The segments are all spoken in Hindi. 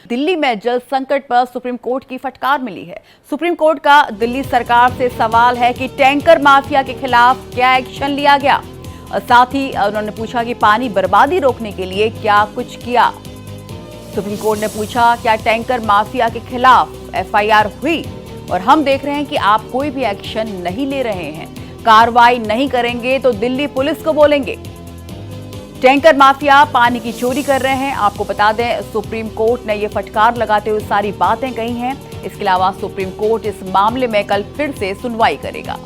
दिल्ली में जल संकट पर सुप्रीम कोर्ट की फटकार मिली है। सुप्रीम कोर्ट का दिल्ली सरकार से सवाल है कि टैंकर माफिया के खिलाफ क्या एक्शन लिया गया और साथ ही उन्होंने पूछा कि पानी बर्बादी रोकने के लिए क्या कुछ किया। सुप्रीम कोर्ट ने पूछा क्या टैंकर माफिया के खिलाफ एफआईआर हुई और हम देख रहे हैं कि आप कोई भी एक्शन नहीं ले रहे हैं, कार्रवाई नहीं करेंगे तो दिल्ली पुलिस को बोलेंगे। टैंकर माफिया पानी की चोरी कर रहे हैं। आपको बता दें सुप्रीम कोर्ट ने ये फटकार लगाते हुए सारी बातें कही हैं। इसके अलावा सुप्रीम कोर्ट इस मामले में कल फिर से सुनवाई करेगा।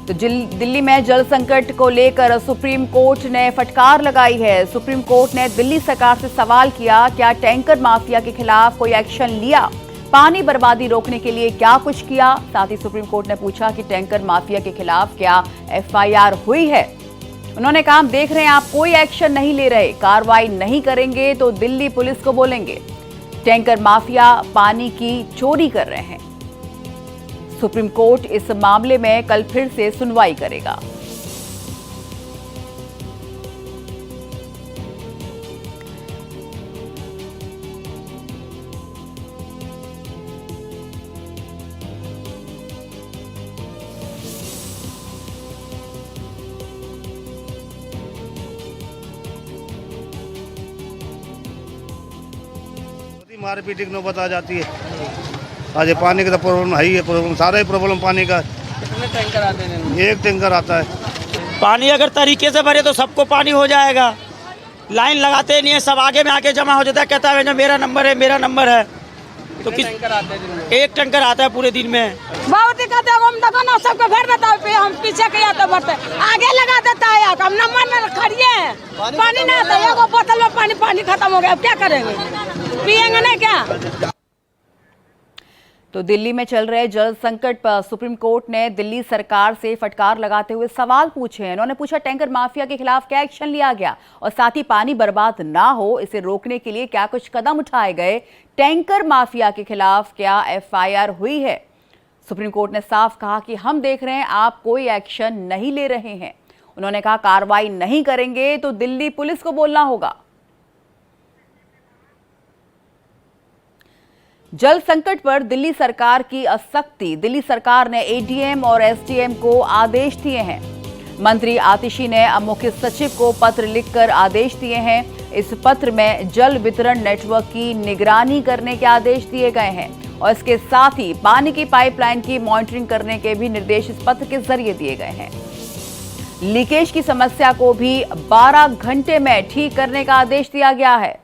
तो दिल्ली में जल संकट को लेकर सुप्रीम कोर्ट ने फटकार लगाई है। सुप्रीम कोर्ट ने दिल्ली सरकार से सवाल किया क्या टैंकर माफिया के खिलाफ कोई एक्शन लिया, पानी बर्बादी रोकने के लिए क्या कुछ किया। साथ ही सुप्रीम कोर्ट ने पूछा कि टैंकर माफिया के खिलाफ क्या एफआईआर हुई है। उन्होंने कहा हम देख रहे हैं आप कोई एक्शन नहीं ले रहे, कार्रवाई नहीं करेंगे तो दिल्ली पुलिस को बोलेंगे। टैंकर माफिया पानी की चोरी कर रहे हैं। सुप्रीम कोर्ट इस मामले में कल फिर से सुनवाई करेगा। मारपीट की नौबत आ जाती है। आज ये पानी का तो प्रॉब्लम है ही है, प्रॉब्लम सारा ही प्रॉब्लम पानी का। कितने टैंकर आते हैं? एक टैंकर आता है। पानी अगर तरीके से भरे तो सबको पानी हो जाएगा। लाइन लगाते नहीं है, सब आगे में आके जमा हो जाता है, कहता है मेरा नंबर है मेरा नंबर है। तो किस टैंकर आते हैं दिन में? एक टैंकर आता है पूरे दिन में। बहुत दिक्कत है, हम देखो ना सबको भर देता है, हम पीछे के तो भरते आगे लगा देता है, हम नंबर में खड़िए हैं, पानी नहीं आता है, बोतल में पानी खत्म हो गया, अब क्या करेंगे, पियेंगे नहीं क्या। तो दिल्ली में चल रहे जल संकट पर सुप्रीम कोर्ट ने दिल्ली सरकार से फटकार लगाते हुए सवाल पूछे हैं। उन्होंने पूछा टैंकर माफिया के खिलाफ क्या एक्शन लिया गया और साथ ही पानी बर्बाद ना हो इसे रोकने के लिए क्या कुछ कदम उठाए गए। टैंकर माफिया के खिलाफ क्या एफआईआर हुई है। सुप्रीम कोर्ट ने साफ कहा कि हम देख रहे हैं आप कोई एक्शन नहीं ले रहे हैं। उन्होंने कहा कार्रवाई नहीं करेंगे तो दिल्ली पुलिस को बोलना होगा। जल संकट पर दिल्ली सरकार की असख्ती। दिल्ली सरकार ने एडीएम और एसडीएम को आदेश दिए हैं। मंत्री आतिशी ने मुख्य सचिव को पत्र लिखकर आदेश दिए हैं। इस पत्र में जल वितरण नेटवर्क की निगरानी करने के आदेश दिए गए हैं और इसके साथ ही पानी की पाइपलाइन की मॉनिटरिंग करने के भी निर्देश इस पत्र के जरिए दिए गए हैं। लीकेज की समस्या को भी 12 घंटे में ठीक करने का आदेश दिया गया है।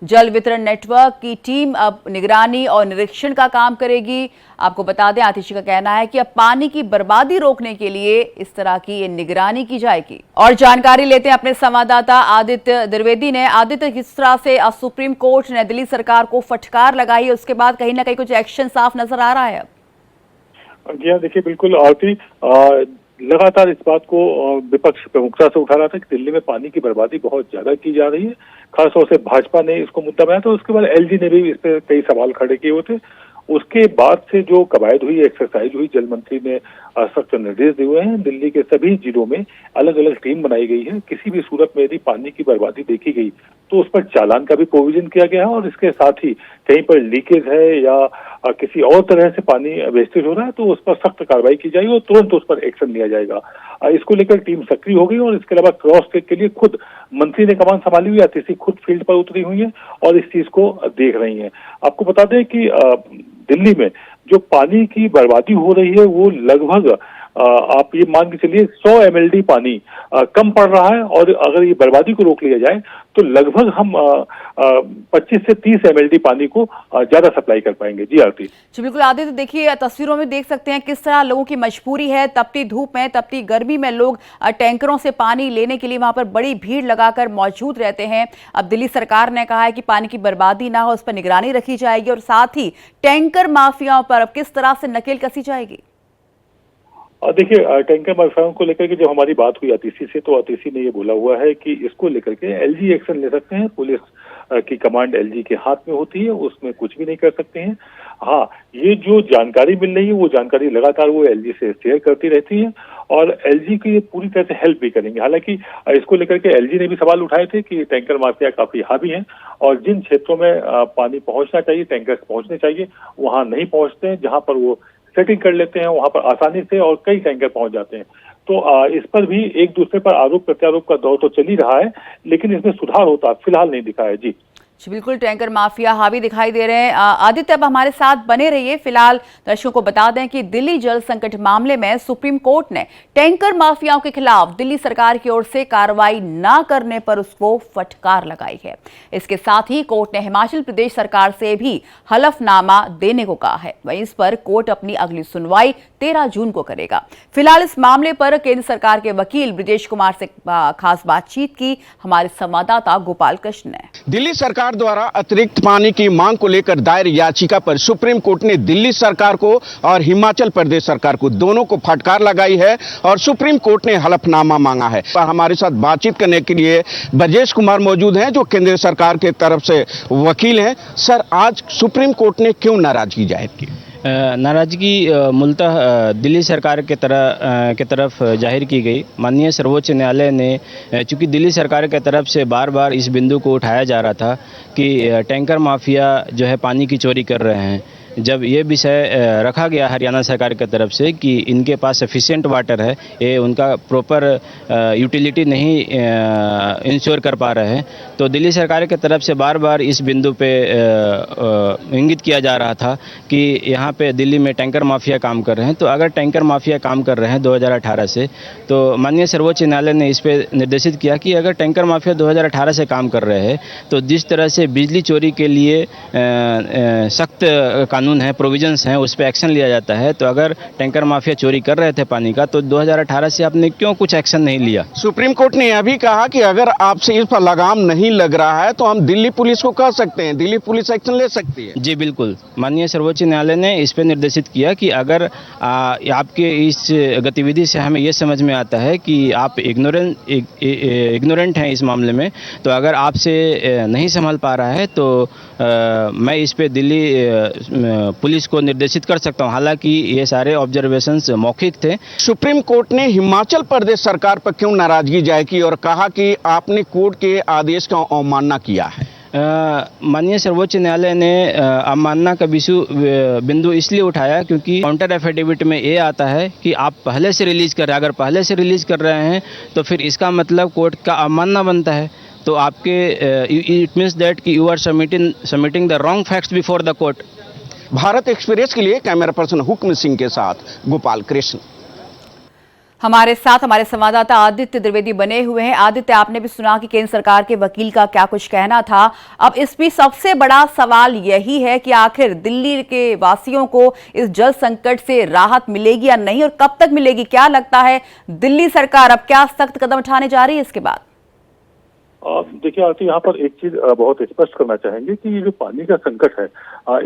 जल वितरण नेटवर्क की टीम अब निगरानी और निरीक्षण का काम करेगी। आपको बता दें आतिशी का कहना है कि अब पानी की बर्बादी रोकने के लिए इस तरह की ये निगरानी की जाएगी। और जानकारी लेते हैं अपने संवाददाता आदित्य द्विवेदी ने। आदित्य, किस तरह से सुप्रीम कोर्ट ने दिल्ली सरकार को फटकार लगाई है, उसके बाद कहीं ना कहीं कुछ एक्शन साफ नजर आ रहा है? जी हाँ, देखिए बिल्कुल आरती लगातार इस बात को विपक्ष प्रमुखता से उठा रहा था कि दिल्ली में पानी की बर्बादी बहुत ज्यादा की जा रही है। खासतौर से भाजपा ने इसको मुद्दा बनाया, तो उसके बाद एलजी ने भी इस पर कई सवाल खड़े किए हुए थे। उसके बाद से जो कवायद हुई, एक्सरसाइज हुई, जल मंत्री ने सख्त निर्देश दिए हुए हैं। दिल्ली के सभी जिलों में अलग अलग टीम बनाई गई है। किसी भी सूरत में यदि पानी की बर्बादी देखी गई तो उस पर चालान का भी प्रोविजन किया गया है और इसके साथ ही कहीं पर लीकेज है या किसी और तरह से पानी वेस्टेज हो रहा है तो उस पर सख्त कार्रवाई की जाएगी और तुरंत उस पर एक्शन लिया जाएगा। इसको लेकर टीम सक्रिय हो गई और इसके अलावा क्रॉस चेक के लिए खुद मंत्री ने कमान संभाली हुई है, आतिशी खुद फील्ड पर उतरी हुई है और इस चीज को देख रही है। आपको बता दें कि दिल्ली में जो पानी की बर्बादी हो रही है वो लगभग आप ये मान के चलिए 100 MLD पानी कम पड़ रहा है और अगर ये बर्बादी को रोक लिया जाए तो लगभग हम 25 से 30 MLD पानी को ज्यादा सप्लाई कर पाएंगे। जी आरती जी बिल्कुल आदित्य, देखिए तस्वीरों में देख सकते हैं किस तरह लोगों की मजबूरी है। तपती धूप में, तपती गर्मी में लोग टैंकरों से पानी लेने के लिए वहां पर बड़ी भीड़ लगाकर मौजूद रहते हैं। अब दिल्ली सरकार ने कहा है कि पानी की बर्बादी ना हो, उस पर निगरानी रखी जाएगी और साथ ही टैंकर माफियाओं पर अब किस तरह से नकेल कसी जाएगी। और देखिए टैंकर माफियाओं को लेकर के जब हमारी बात हुई आतिशी से, तो आतिशी ने ये बोला हुआ है कि इसको लेकर के एलजी एक्शन ले सकते हैं, पुलिस की कमांड एलजी के हाथ में होती है, उसमें कुछ भी नहीं कर सकते हैं। हाँ, ये जो जानकारी मिल रही है वो जानकारी लगातार वो एलजी से शेयर करती रहती है और एलजी की पूरी तरह से हेल्प भी करेंगे। हालांकि इसको लेकर के एलजी ने भी सवाल उठाए थे कि टैंकर माफिया काफी हावी हैं और जिन क्षेत्रों में पानी पहुंचना चाहिए, टैंकर पहुंचने चाहिए, वहां नहीं पहुंचते हैं। जहां पर वो सेटिंग कर लेते हैं वहां पर आसानी से और कई टैंकर पहुंच जाते हैं। तो इस पर भी एक दूसरे पर आरोप प्रत्यारोप का दौर तो चल ही रहा है, लेकिन इसमें सुधार होता फिलहाल नहीं दिखा है। जी बिल्कुल, टैंकर माफिया हावी दिखाई दे रहे हैं। आदित्य, अब हमारे साथ बने रहिए। फिलहाल दर्शकों को बता दें कि दिल्ली जल संकट मामले में सुप्रीम कोर्ट ने टैंकर माफियाओं के खिलाफ दिल्ली सरकार की ओर से कार्रवाई न करने पर उसको फटकार लगाई है। इसके साथ ही कोर्ट ने हिमाचल प्रदेश सरकार से भी हलफनामा देने को कहा है। वहीं इस पर कोर्ट अपनी अगली सुनवाई 13 जून को करेगा। फिलहाल इस मामले पर केंद्र सरकार के वकील ब्रिजेश कुमार से खास बातचीत की हमारे संवाददाता गोपाल कृष्ण ने। दिल्ली सरकार द्वारा अतिरिक्त पानी की मांग को लेकर दायर याचिका पर सुप्रीम कोर्ट ने दिल्ली सरकार को और हिमाचल प्रदेश सरकार को दोनों को फटकार लगाई है और सुप्रीम कोर्ट ने हलफनामा मांगा है। पर हमारे साथ बातचीत करने के लिए ब्रजेश कुमार मौजूद हैं, जो केंद्र सरकार की तरफ से वकील हैं। सर, आज सुप्रीम कोर्ट ने क्यों नाराजगी जाहिर की? नाराजगी मूलतः दिल्ली सरकार के तरफ जाहिर की गई। माननीय सर्वोच्च न्यायालय ने, चूंकि दिल्ली सरकार के तरफ से बार बार इस बिंदु को उठाया जा रहा था कि टैंकर माफिया जो है पानी की चोरी कर रहे हैं, जब ये विषय रखा गया हरियाणा सरकार की तरफ से कि इनके पास सफिशिएंट वाटर है, ये उनका प्रॉपर यूटिलिटी नहीं इंश्योर कर पा रहे हैं, तो दिल्ली सरकार की तरफ से बार बार इस बिंदु पे इंगित किया जा रहा था कि यहाँ पे दिल्ली में टैंकर माफिया काम कर रहे हैं। तो अगर टैंकर माफिया काम कर रहे हैं 2018 से, तो माननीय सर्वोच्च न्यायालय ने इस पे निर्देशित किया कि अगर टैंकर माफिया 2018 से काम कर रहे हैं तो जिस तरह से बिजली चोरी के लिए सख्त कानून है, प्रोविजंस हैं, उस पर एक्शन लिया जाता है, तो अगर टैंकर माफिया चोरी कर रहे थे पानी का, तो 2018 से आपने क्यों कुछ एक्शन नहीं लिया? सुप्रीम कोर्ट ने यह भी कहा कि अगर आपसे इस पर लगाम नहीं लग रहा है तो हम दिल्ली पुलिस को कह सकते हैं, दिल्ली पुलिस एक्शन ले सकती है। जी बिल्कुल, माननीय सर्वोच्च न्यायालय ने इस पर निर्देशित किया कि अगर आपके इस गतिविधि से हमें यह समझ में आता है कि आप इग्नोरेंट हैं इस मामले में, तो अगर आपसे नहीं संभल पा रहा है तो मैं इस पे दिल्ली पुलिस को निर्देशित कर सकता हूं। हालांकि ये सारे ऑब्जर्वेशंस मौखिक थे। सुप्रीम कोर्ट ने हिमाचल प्रदेश सरकार पर क्यों नाराजगी जाहिर की और कहा कि आपने कोर्ट के आदेश का अवमानना किया है? माननीय सर्वोच्च न्यायालय ने अवमानना का बिंदु इसलिए उठाया क्योंकि काउंटर एफिडेविट में ये आता है कि आप पहले से रिलीज कर रहे हैं। अगर पहले से रिलीज कर रहे हैं तो फिर इसका मतलब कोर्ट का अवमानना बनता है। तो आपके इट मीन्स दैट कि you are submitting the wrong facts before the court. Bharat Express के लिए कैमरा पर्सन हुक्म सिंह के साथ गोपाल कृष्ण। हमारे साथ हमारे संवाददाता आदित्य द्विवेदी बने हुए हैं। आदित्य, आपने भी सुना कि केंद्र सरकार के वकील का क्या कुछ कहना था। अब इस भी सबसे बड़ा सवाल यही है कि आखिर दिल्ली के वासियों को इस जल संकट से राहत मिलेगी या नहीं, और कब तक मिलेगी? क्या लगता है दिल्ली सरकार अब क्या सख्त कदम उठाने जा रही है इसके बाद? देखिए आरती, यहाँ पर एक चीज बहुत स्पष्ट करना चाहेंगे कि ये जो पानी का संकट है,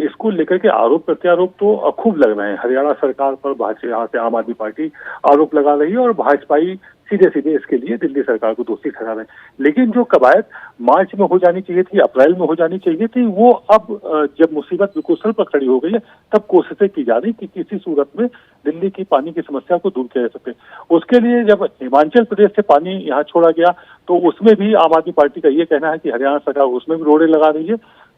इसको लेकर के आरोप प्रत्यारोप तो खूब लग रहे हैं। हरियाणा सरकार पर भाजपा, यहाँ से आम आदमी पार्टी आरोप लगा रही है और भाजपाई सीधे सीधे इसके लिए दिल्ली सरकार को दोषी ठहरा रहे हैं। लेकिन जो कवायद मार्च में हो जानी चाहिए थी, अप्रैल में हो जानी चाहिए थी, वो अब जब मुसीबत बिल्कुल सर पर खड़ी हो गई है, तब कोशिशें की जा रही कि किसी सूरत में दिल्ली की पानी की समस्या को दूर किया जा सके। उसके लिए जब हिमाचल प्रदेश से पानी यहाँ छोड़ा गया तो उसमें भी आम आदमी पार्टी का ये कहना है कि हरियाणा सरकार उसमें भी रोड़े लगा रही है।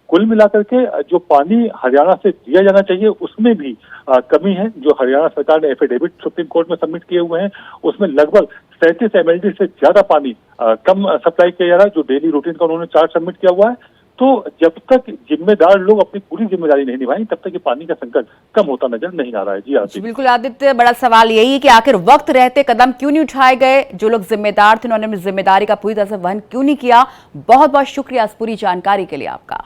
कुल मिलाकर के जो पानी हरियाणा से दिया जाना चाहिए उसमें भी कमी है। जो हरियाणा सरकार ने एफिडेविट सुप्रीम कोर्ट में सबमिट किए हुए हैं, उसमें लगभग 37 MLD से ज्यादा पानी कम सप्लाई किया जा रहा है। जो डेली रूटीन का उन्होंने चार्ट सबमिट किया हुआ है। तो जब तक जिम्मेदार लोग अपनी पूरी जिम्मेदारी नहीं निभाएंगे, तब तक ये पानी का संकट कम होता नजर नहीं आ रहा है। जी आदित्य। बिल्कुल आदित्य, बड़ा सवाल यही है कि आखिर वक्त रहते कदम क्यों नहीं उठाए गए? जो लोग जिम्मेदार थे उन्होंने अपनी जिम्मेदारी का पूरी तरह से वहन क्यों नहीं किया? बहुत बहुत शुक्रिया इस पूरी जानकारी के लिए आपका।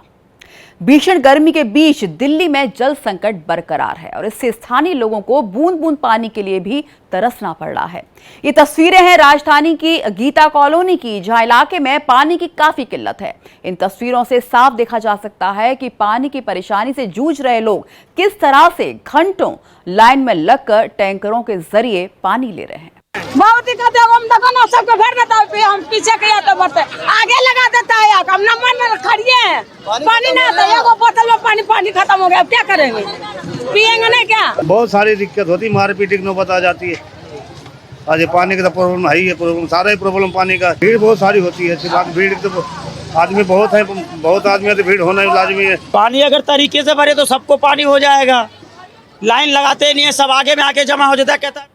भीषण गर्मी के बीच दिल्ली में जल संकट बरकरार है और इससे स्थानीय लोगों को बूंद बूंद पानी के लिए भी तरसना पड़ रहा है। ये तस्वीरें हैं राजधानी की गीता कॉलोनी की, जहां इलाके में पानी की काफी किल्लत है। इन तस्वीरों से साफ देखा जा सकता है कि पानी की परेशानी से जूझ रहे लोग किस तरह से घंटों लाइन में लगकर टैंकरों के जरिए पानी ले रहे हैं। बहुत दिक्कत है, हम देखो ना सबको भर देता है, हम पीछे के तो बढ़ते आगे लगा देता है, हम नंबर में खड़िए हैं, पानी ना आता है, एगो बोतल में पानी खत्म हो गया, अब क्या करेंगे, पियेंगे नहीं क्या। बहुत सारी दिक्कत होती, मारपीट की नौबत आ जाती है। आज ये पानी का तो प्रॉब्लम है ही है, प्रॉब्लम सारा ही प्रॉब्लम पानी का। भीड़ बहुत सारी होती है, भीड़ तो आदमी बहुत है, बहुत आदमी है तो भीड़ होना लाजमी है। पानी अगर तरीके से भरे तो सबको पानी हो जाएगा, लाइन लगाते नहीं है, सब आगे में आके जमा हो जाता है, कहता है